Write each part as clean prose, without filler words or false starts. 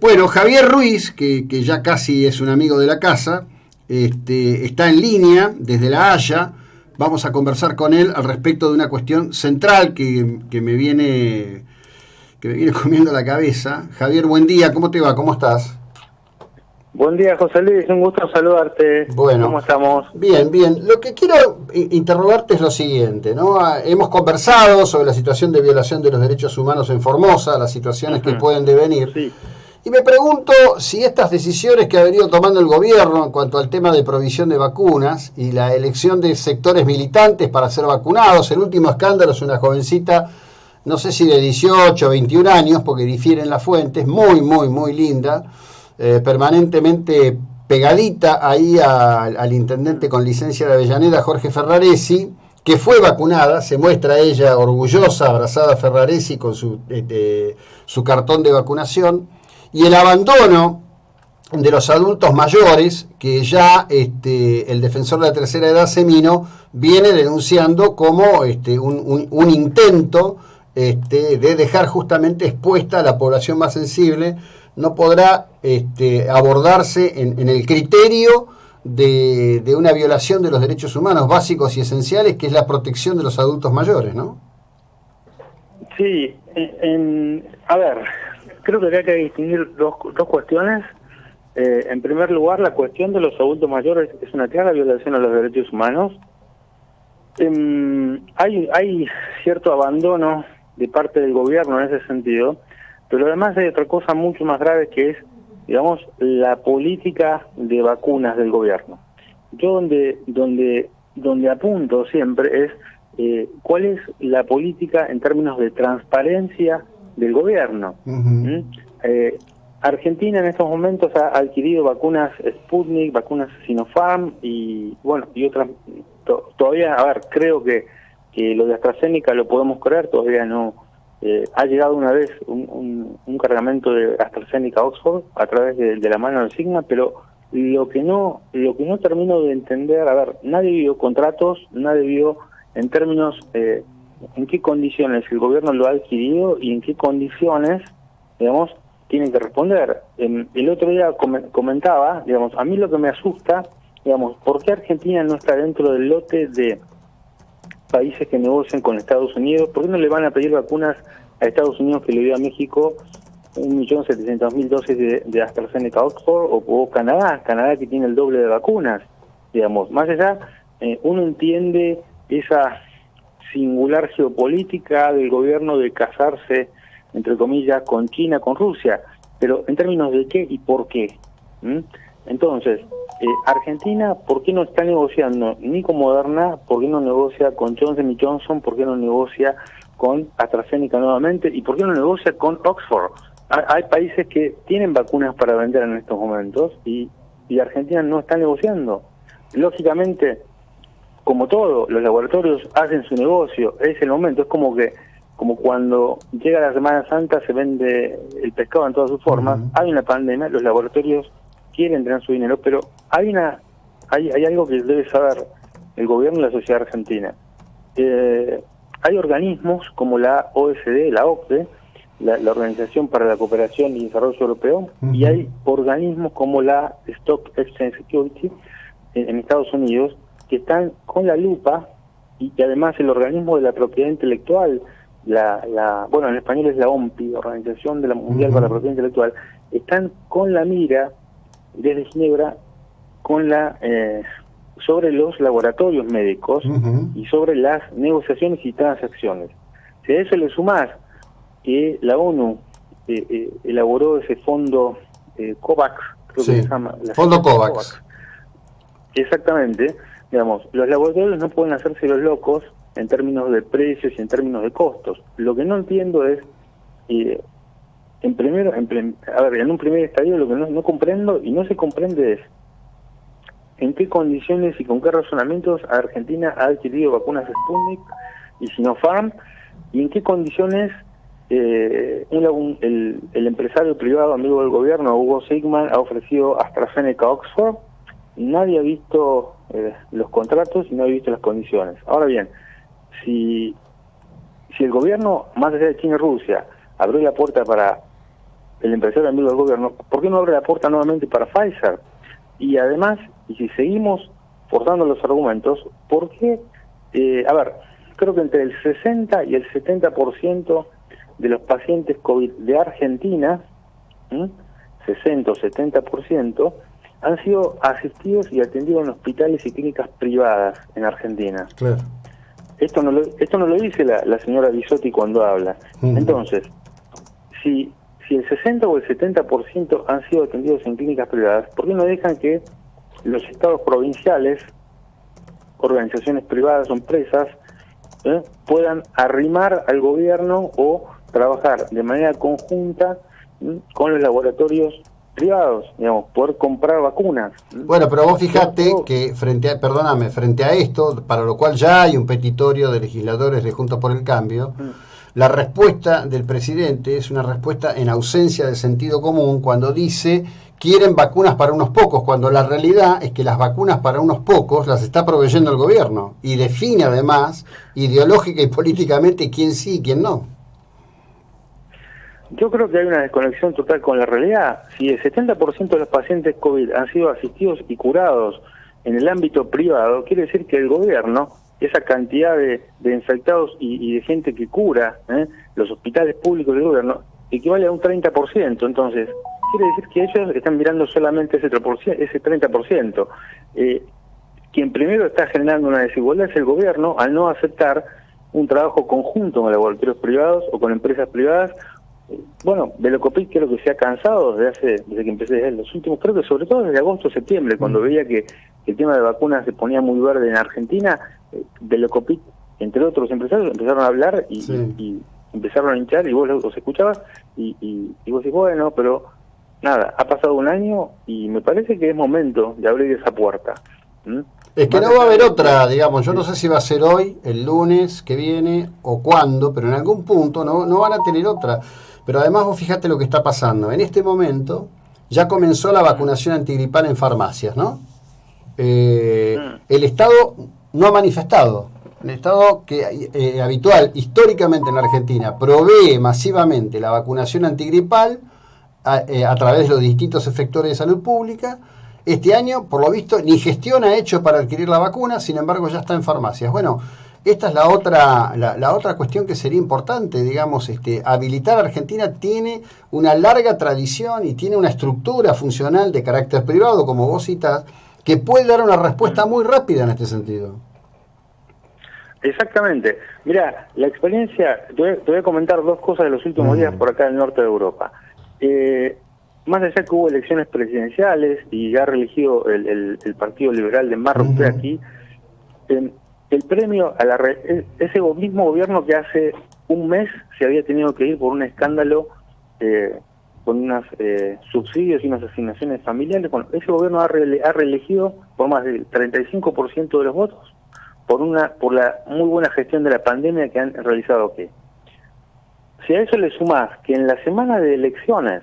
Bueno, Javier Ruiz, que ya casi es un amigo de la casa, está en línea desde La Haya. Vamos a conversar con él al respecto de una cuestión central que me viene comiendo la cabeza. Javier, buen día, ¿cómo te va? ¿Cómo estás? Buen día, José Luis, un gusto saludarte. Bueno, ¿Cómo estamos? bien, bien. Lo que quiero interrogarte es lo siguiente, ¿no? Hemos conversado sobre la situación de violación de los derechos humanos en Formosa, las situaciones que pueden devenir. Sí. Y me pregunto si estas decisiones que ha venido tomando el gobierno en cuanto al tema de provisión de vacunas y la elección de sectores militantes para ser vacunados, el último escándalo es una jovencita, no sé si de 18 o 21 años, porque difieren las fuentes, muy linda, permanentemente pegadita ahí al intendente con licencia de Avellaneda, Jorge Ferraresi, que fue vacunada, se muestra ella orgullosa, abrazada a Ferraresi con su cartón de vacunación, y el abandono de los adultos mayores, que ya el defensor de la tercera edad, Semino, viene denunciando como un intento de dejar justamente expuesta a la población más sensible. No podrá abordarse en el criterio de una violación de los derechos humanos básicos y esenciales, que es la protección de los adultos mayores, ¿no? Sí, a ver, creo que hay que distinguir dos cuestiones. En primer lugar, la cuestión de los adultos mayores es una clara violación a los derechos humanos. Hay cierto abandono de parte del gobierno en ese sentido, pero además hay otra cosa mucho más grave, que es, digamos, la política de vacunas del gobierno. Yo donde apunto siempre es cuál es la política en términos de transparencia del gobierno. Argentina en estos momentos ha adquirido vacunas Sputnik, vacunas Sinopharm y bueno, y otras. Todavía, a ver, creo que lo de AstraZeneca lo podemos creer, todavía no. Ha llegado una vez un cargamento de AstraZeneca Oxford a través de la mano del Sigma, pero lo que no termino de entender, a ver, nadie vio contratos, nadie vio en términos en qué condiciones el gobierno lo ha adquirido y en qué condiciones, digamos, tienen que responder. El otro día comentaba, digamos, a mí lo que me asusta, digamos, ¿por qué Argentina no está dentro del lote de países que negocian con Estados Unidos? ¿Por qué no le van a pedir vacunas a Estados Unidos que le dio a México 1.700.000 dosis de AstraZeneca Oxford, o Canadá que tiene el doble de vacunas? Digamos, más allá, uno entiende esa singular geopolítica del gobierno de casarse, entre comillas, con China, con Rusia, pero en términos de qué y por qué. Entonces, Argentina, ¿por qué no está negociando ni con Moderna? ¿Por qué no negocia con Johnson & Johnson? ¿Por qué no negocia con AstraZeneca nuevamente? ¿Y por qué no negocia con Oxford? Hay países que tienen vacunas para vender en estos momentos y Argentina no está negociando. Lógicamente, como todo, los laboratorios hacen su negocio, es el momento, es como cuando llega la Semana Santa, se vende el pescado en todas sus formas. Hay una pandemia, los laboratorios quieren tener su dinero, pero hay algo que debe saber el gobierno y la sociedad argentina. Hay organismos como la OECD, la OCDE, la Organización para la Cooperación y Desarrollo Europeo, y hay organismos como la Stock Exchange Security en Estados Unidos, que están con la lupa, y que además el organismo de la propiedad intelectual, bueno, en español es la OMPI, Organización de la Mundial para la Propiedad Intelectual, están con la mira desde Ginebra sobre los laboratorios médicos y sobre las negociaciones y transacciones. Si a eso le sumás que la ONU elaboró ese fondo COVAX, creo que se llama. Fondo COVAX. Exactamente. Digamos, los laboratorios no pueden hacerse los locos en términos de precios y en términos de costos. Lo que no entiendo es, en un primer estadio, lo que no comprendo y no se comprende es en qué condiciones y con qué razonamientos Argentina ha adquirido vacunas Sputnik y Sinopharm, y en qué condiciones el empresario privado amigo del gobierno, Hugo Sigman, ha ofrecido AstraZeneca Oxford. Nadie ha visto los contratos y no ha visto las condiciones. Ahora bien, si el gobierno, más allá de China y Rusia, abrió la puerta para el empresario amigo del gobierno, ¿por qué no abre la puerta nuevamente para Pfizer? Y además, y si seguimos forzando los argumentos, ¿por qué? A ver, creo que entre el 60 y el 70% de los pacientes COVID de Argentina, 60 o 70%, han sido asistidos y atendidos en hospitales y clínicas privadas en Argentina. Claro. Esto no lo dice la señora Bisotti cuando habla. Entonces, si el 60 o el 70% han sido atendidos en clínicas privadas, ¿por qué no dejan que los estados provinciales, organizaciones privadas o empresas, puedan arrimar al gobierno o trabajar de manera conjunta con los laboratorios privados, digamos, poder comprar vacunas? Bueno, pero vos fijate que frente a esto, para lo cual ya hay un petitorio de legisladores de Juntos por el Cambio, la respuesta del presidente es una respuesta en ausencia de sentido común cuando dice quieren vacunas para unos pocos, cuando la realidad es que las vacunas para unos pocos las está proveyendo el gobierno y define además ideológica y políticamente quién sí y quién no. Yo creo que hay una desconexión total con la realidad. Si el 70% de los pacientes COVID han sido asistidos y curados en el ámbito privado, quiere decir que el gobierno, esa cantidad de infectados y de gente que cura, los hospitales públicos del gobierno, equivale a un 30%. Entonces, quiere decir que ellos están mirando solamente ese 30%. Quien primero está generando una desigualdad es el gobierno al no aceptar un trabajo conjunto con laboratorios privados o con empresas privadas. Bueno, Velocopit creo que se ha cansado desde que empecé, desde los últimos, creo que sobre todo desde agosto o septiembre, cuando veía que el tema de vacunas se ponía muy verde en Argentina. Velocopit, entre otros empresarios, empezaron a hablar y empezaron a hinchar, y vos los escuchabas y vos decís, bueno, pero nada, ha pasado un año y me parece que es momento de abrir esa puerta. Es que no va a haber otra, digamos, yo no sé si va a ser hoy, el lunes que viene o cuándo, pero en algún punto no van a tener otra. Pero además vos fíjate lo que está pasando. En este momento ya comenzó la vacunación antigripal en farmacias, ¿no? El Estado no ha manifestado. El Estado que habitual, históricamente en la Argentina, provee masivamente la vacunación antigripal a través de los distintos efectores de salud pública. Este año, por lo visto, ni gestión ha hecho para adquirir la vacuna, sin embargo ya está en farmacias. Bueno, esta es la otra cuestión que sería importante, digamos, habilitar a Argentina tiene una larga tradición y tiene una estructura funcional de carácter privado, como vos citás, que puede dar una respuesta muy rápida en este sentido. Exactamente. Mira, la experiencia, te voy a comentar dos cosas de los últimos días por acá en el norte de Europa. Más allá que hubo elecciones presidenciales y ya ha reelegido el Partido Liberal de Marruecos aquí, el premio a ese mismo gobierno que hace un mes se había tenido que ir por un escándalo con unos subsidios y unas asignaciones familiares. Bueno, ese gobierno ha reelegido por más del 35% de los votos por la muy buena gestión de la pandemia que han realizado aquí. Si a eso le sumás que en la semana de elecciones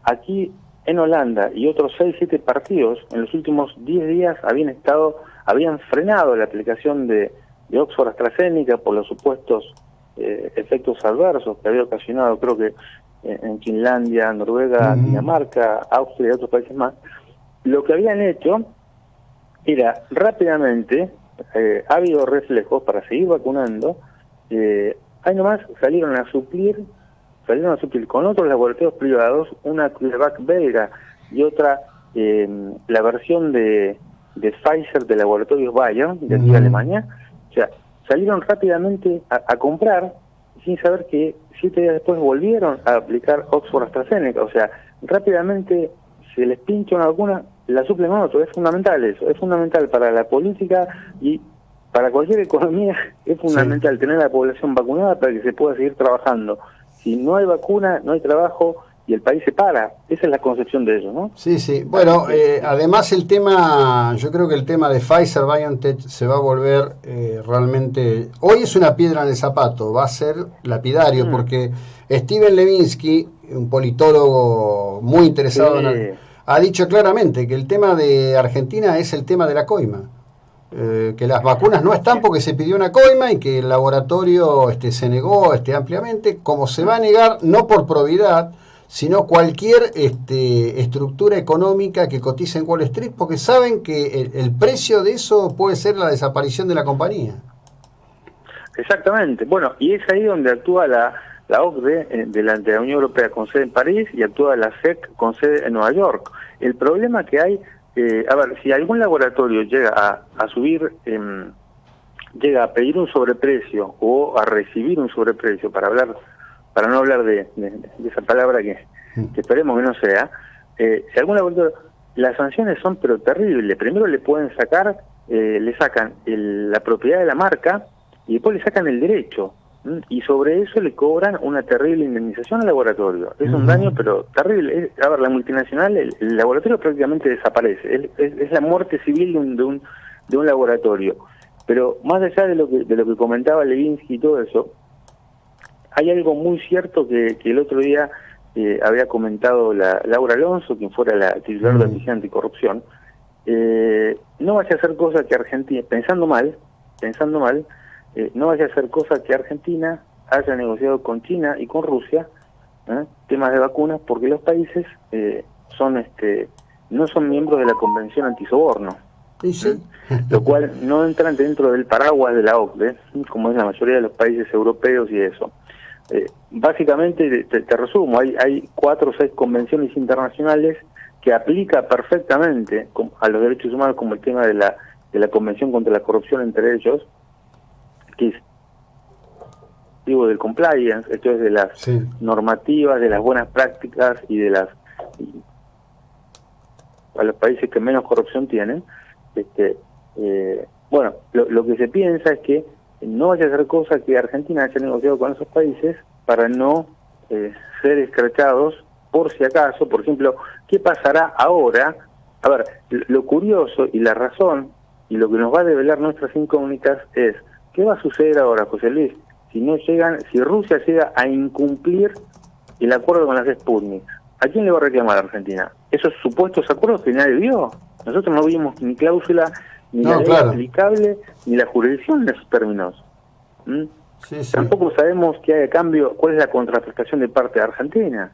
aquí en Holanda y otros 6-7 partidos en los últimos 10 días habían frenado la aplicación de Oxford AstraZeneca por los supuestos efectos adversos que había ocasionado, creo que en Finlandia, Noruega, Dinamarca, Austria y otros países más. Lo que habían hecho era rápidamente, ha habido reflejos para seguir vacunando, ahí nomás salieron a suplir con otros laboratorios privados, una CureVac belga y otra, la versión de Pfizer de laboratorios Bayer, de aquí de Alemania. O sea, salieron rápidamente a comprar, sin saber que 7 días después volvieron a aplicar Oxford AstraZeneca. O sea, rápidamente se les pincha una vacuna, la suplen con otro. Es fundamental eso, es fundamental para la política y para cualquier economía. Es fundamental tener a la población vacunada para que se pueda seguir trabajando. Si no hay vacuna, no hay trabajo y el país se para. Esa es la concepción de ellos, ¿no? Sí, sí. Bueno, además yo creo que el tema de Pfizer-BioNTech se va a volver realmente... Hoy es una piedra en el zapato, va a ser lapidario, porque Steven Levinsky, un politólogo muy interesado ha dicho claramente que el tema de Argentina es el tema de la coima. Que las vacunas no están porque se pidió una coima y que el laboratorio se negó ampliamente, como se va a negar no por probidad, sino cualquier estructura económica que cotiza en Wall Street, porque saben que el precio de eso puede ser la desaparición de la compañía. Exactamente. Bueno, y es ahí donde actúa la OCDE delante de la Unión Europea con sede en París y actúa la SEC con sede en Nueva York. El problema que hay, a ver, si algún laboratorio llega a subir, llega a pedir un sobreprecio o a recibir un sobreprecio, para no hablar de esa palabra que esperemos que no sea, si algún laboratorio, las sanciones son pero terribles. Primero le sacan la propiedad de la marca y después le sacan el derecho. Y sobre eso le cobran una terrible indemnización al laboratorio. Es un daño pero terrible. A ver, la multinacional, el laboratorio prácticamente desaparece. Es la muerte civil de un laboratorio. Pero más allá de lo que comentaba Levinsky y todo eso, hay algo muy cierto que el otro día había comentado Laura Alonso, quien fuera la titular de la Oficina Anticorrupción. No vaya a hacer cosa que Argentina, pensando mal, no vaya a hacer cosa que Argentina haya negociado con China y con Rusia temas de vacunas, porque los países no son miembros de la Convención Antisoborno. Sí. Lo cual no entran dentro del paraguas de la OCDE, como es la mayoría de los países europeos y eso. Básicamente, te resumo, hay 4 o 6 convenciones internacionales que aplica perfectamente a los derechos humanos, como el tema de la Convención contra la Corrupción entre ellos, que es del compliance, esto es de las normativas, de las buenas prácticas y de a los países que menos corrupción tienen. Bueno, lo que se piensa es que no vaya a ser cosa que Argentina haya negociado con esos países para no ser escrachados por si acaso. Por ejemplo, ¿qué pasará ahora? A ver, lo curioso y la razón y lo que nos va a develar nuestras incógnitas es ¿qué va a suceder ahora, José Luis? Si Rusia llega a incumplir el acuerdo con las Sputnik, ¿a quién le va a reclamar a Argentina? Esos supuestos acuerdos que nadie vio. Nosotros no vimos ni cláusula, ni la ley aplicable, ni la jurisdicción en esos términos. Tampoco sabemos qué hay a cambio, cuál es la contraprestación de parte de Argentina.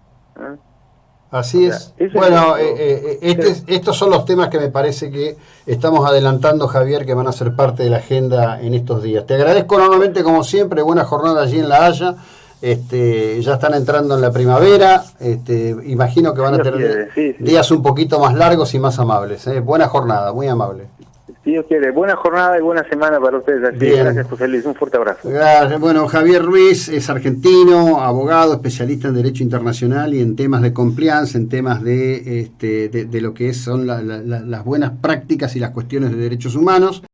Así es. Bueno, estos son los temas que me parece que estamos adelantando, Javier, que van a ser parte de la agenda en estos días. Te agradezco enormemente, como siempre, buena jornada allí en La Haya. Ya están entrando en la primavera, imagino que van a tener días un poquito más largos y más amables. Buena jornada, muy amable. Si Dios quiere, buena jornada y buena semana para ustedes. Así, gracias, José Luis, un fuerte abrazo. Gracias. Bueno, Javier Ruiz es argentino, abogado, especialista en Derecho Internacional y en temas de compliance, en temas de lo que son las buenas prácticas y las cuestiones de derechos humanos.